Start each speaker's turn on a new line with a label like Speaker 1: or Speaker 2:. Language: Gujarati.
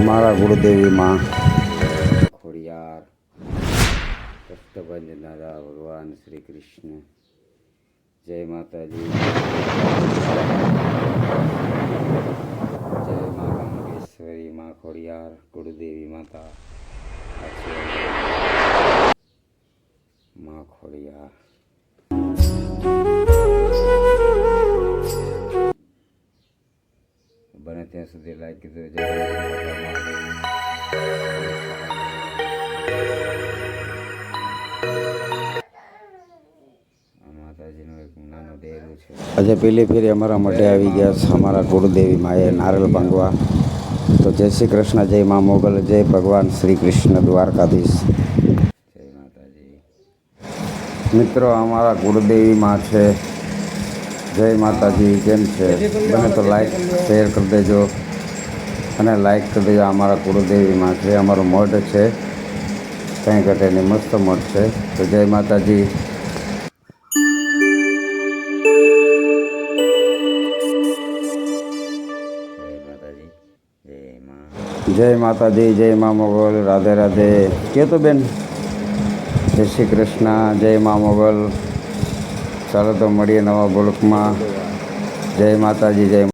Speaker 1: અમારા ગુરુદેવી માં ખોડિયાર કષ્ટભંજન દાદા ભગવાન શ્રી કૃષ્ણ. જય માતાજી. જય મા ગંગેશ્વરી માં ખોડિયાર ગુરુદેવી માતા માં ખોડિયાર. બને ત્યાં સુધી લાઈક કીધું. જય માતાજીનું એક નાનું ડેરું છે. આજે પહેલી ફેરી અમારા માટે આવી ગયા છે અમારા કુળદેવી માએ નારિયેળ ભાંગવા. તો જય શ્રી કૃષ્ણ, જય મા મોગલ, જય ભગવાન શ્રી કૃષ્ણ દ્વારકાધીશ. જય માતાજી. મિત્રો અમારા કુળદેવી માં છે. જય માતાજી. કેમ છે? બને તો લાઈક શેર કરી દેજો અને લાઈક કરી દેજો. અમારા કુળદેવી માં છે, અમારું મઠ છે, કંઈ ઘટે નહીં, મસ્ત મઠ છે. તો જય માતાજી. જય માતાજી. જય મા મોગલ. રાધે રાધે. કે તો બેન જય શ્રી કૃષ્ણ, જય મા મોગલ. ચાલો તો મળીએ નવા બ્લોકમાં. જય માતાજી. જય